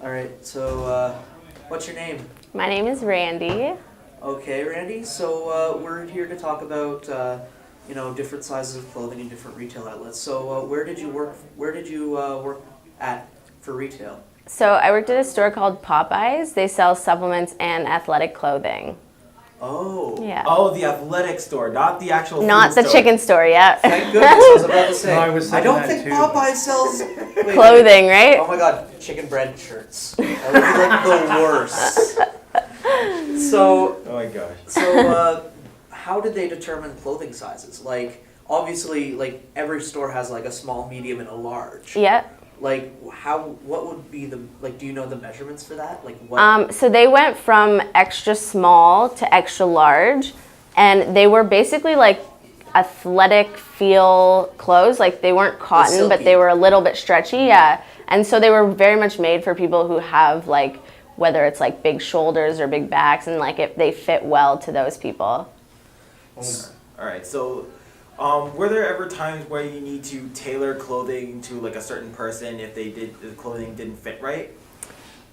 All right, so what's your name? My name is Randy. Okay, Randy. So we're here to talk about different sizes of clothing in different retail outlets. So where did you work? Where did you work at for retail? So I worked at a store called Popeyes. They sell supplements and athletic clothing. Oh. Yeah. Oh, the athletic store, not the actual food Not the store. chicken store, yeah. Thank goodness. I was about to say. No, I was I thinking don't that think too, Popeye sells wait, Clothing, right? Oh my God, chicken bread shirts. That would be like the worst. So. Oh my gosh. So, how did they determine clothing sizes? Like, obviously, like every store has like a small, medium, and a large. Yeah. Like, what would be the, like, do you know the measurements for that? Like, what? So they went from extra small to extra large, and they were basically like athletic feel clothes. Like they weren't cotton, but they were a little bit stretchy, yeah. And so they were very much made for people who have like, whether it's like big shoulders or big backs, and like if they fit well to those people. All right, so were there ever times where you need to tailor clothing to like a certain person if the clothing didn't fit right?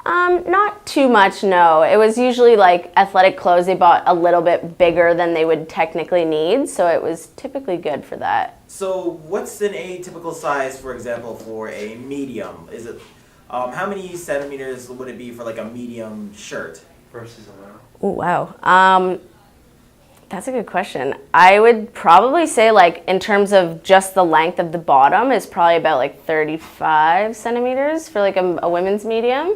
Not too much, no. It was usually like athletic clothes they bought a little bit bigger than they would technically need, so it was typically good for that. So what's an atypical size, for example, for a medium? Is it how many centimeters would it be for like a medium shirt? versus a large. Oh, wow. That's a good question. I would probably say like in terms of just the length of the bottom is probably about like 35 centimeters for like a women's medium,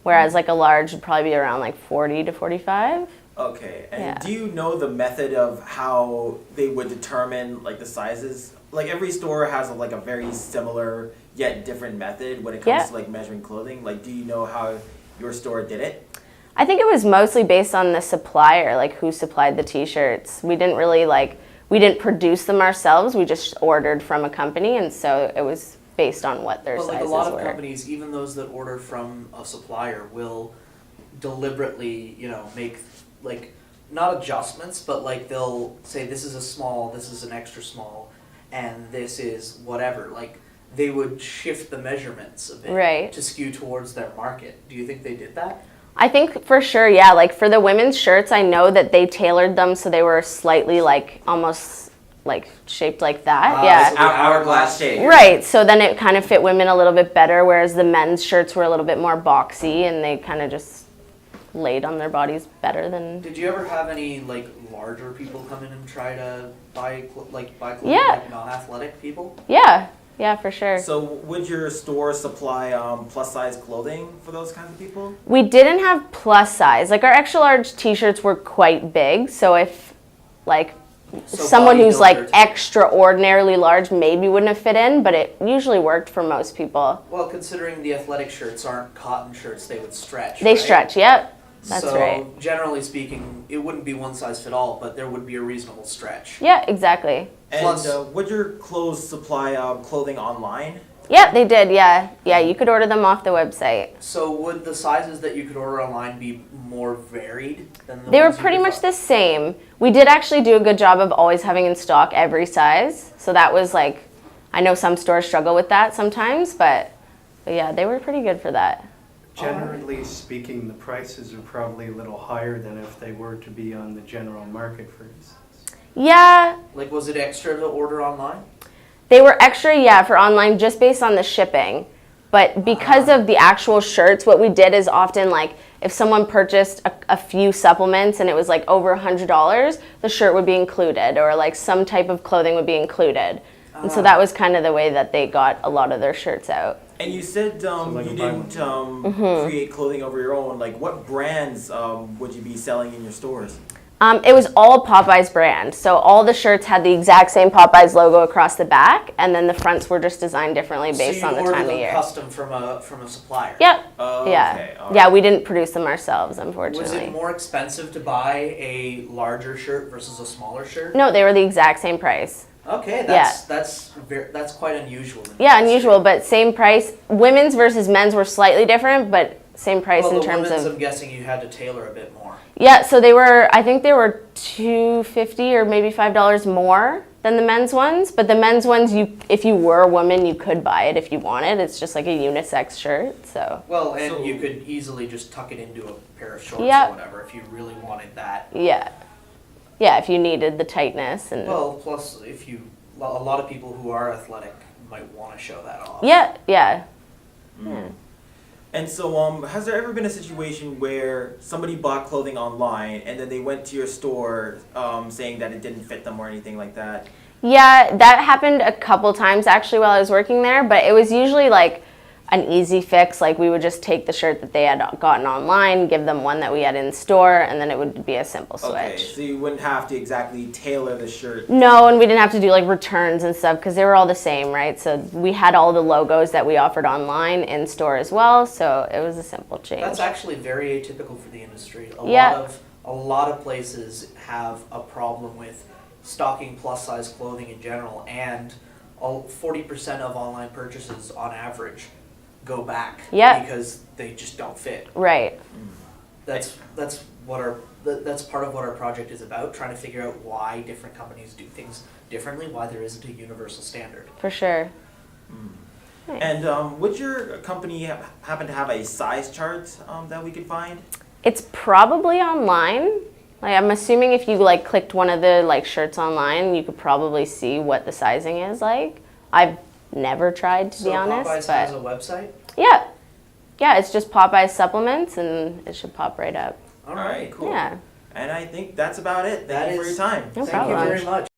whereas like a large would probably be around like 40 to 45. Okay, and Yeah. do you know the method of how they would determine like the sizes? Like every store has like a very similar yet different method when it comes to like measuring clothing. Like, do you know how your store did it? I think it was mostly based on the supplier, like who supplied the t-shirts. We didn't really we didn't produce them ourselves. We just ordered from a company, and so it was based on what their sizes were. But like a lot of companies, even those that order from a supplier, will deliberately, make like not adjustments, but like they'll say this is a small, this is an extra small, and this is whatever. Like they would shift the measurements a bit to skew towards their market. Do you think they did that? I think for sure, yeah. Like for the women's shirts, I know that they tailored them so they were slightly like almost like shaped like that. Yeah. So Hourglass shape. Right. So then it kind of fit women a little bit better, whereas the men's shirts were a little bit more boxy and they kind of just laid on their bodies better than. Did you ever have any like larger people come in and try to buy clothing, like non-athletic people? Yeah. Yeah, for sure. So would your store supply plus size clothing for those kinds of people? We didn't have plus size. Like our extra large t-shirts were quite big. So if like someone who's like extraordinarily large maybe wouldn't have fit in, but it usually worked for most people. Well, considering the athletic shirts aren't cotton shirts, they would stretch. They stretch, yep. That's so, right. Generally speaking, it wouldn't be one size fit all, but there would be a reasonable stretch. Yeah, exactly. And Plus, would your clothes supply clothing online? Yeah, they did, yeah. Yeah, you could order them off the website. So would the sizes that you could order online be more varied than the They were ones you pretty could much buy? the same. We did actually do a good job of always having in stock every size. So that was like, I know some stores struggle with that sometimes, but yeah, they were pretty good for that. Generally speaking, the prices are probably a little higher than if they were to be on the general market, for instance. Yeah, Like, was it extra to order online? they were extra, yeah, for online just based on the shipping. But because of the actual shirts, what we did is often like if someone purchased a few supplements and it was like over $100, the shirt would be included, or like some type of clothing would be included. And so that was kind of the way that they got a lot of their shirts out. And you said like you a buy didn't Mm-hmm. create clothing over your own. Like, what brands would you be selling in your stores? It was all Popeyes brand. So all the shirts had the exact same Popeyes logo across the back, and then the fronts were just designed differently based on the time of year. Custom from a supplier. Yep. Oh, Yeah. okay, all Yeah, right. we didn't produce them ourselves, Was unfortunately. it more expensive to buy a larger shirt versus a smaller shirt? No, they were the exact same price. Okay, Yeah. that's quite unusual. in the Yeah, industry. unusual, but same price. Women's versus men's were slightly different, but same price Well, in the terms women's, of. I'm guessing you had to tailor a bit more. Yeah, so I think they were $2.50 or maybe $5 more than the men's ones, but the men's ones, if you were a woman, you could buy it if you wanted. It's just like a unisex shirt, so. Well, and So- you could easily just tuck it into a pair of shorts Yeah. or whatever if you really wanted that. Yeah. Yeah, if you needed the tightness and. Well, plus a lot of people who are athletic might want to show that off. Yeah, yeah. And so, has there ever been a situation where somebody bought clothing online and then they went to your store saying that it didn't fit them or anything like that? Yeah, that happened a couple times actually while I was working there, but it was usually like an easy fix. Like we would just take the shirt that they had gotten online, give them one that we had in store, and then it would be a simple switch. Okay, so you wouldn't have to exactly tailor the shirt. No, and we didn't have to do like returns and stuff because they were all the same, right? So we had all the logos that we offered online in store as well, so it was a simple change. That's actually very atypical for the industry. Yeah. A lot of places have a problem with stocking plus size clothing in general, and 40% of online purchases on average go back Yeah. because they just don't fit. Right. That's part of what our project is about, trying to figure out why different companies do things differently, why there isn't a universal standard. For sure. Nice. And would your company happen to have a size chart that we could find? It's probably online. Like I'm assuming if you like clicked one of the like shirts online, you could probably see what the sizing is like. I've never tried to be honest, Popeyes but has a website? yeah, it's just Popeyes supplements and it should pop right up. All right, Cool. Yeah. And I think that's about it. Thank That you for is- your time. No Thank problem. you very much.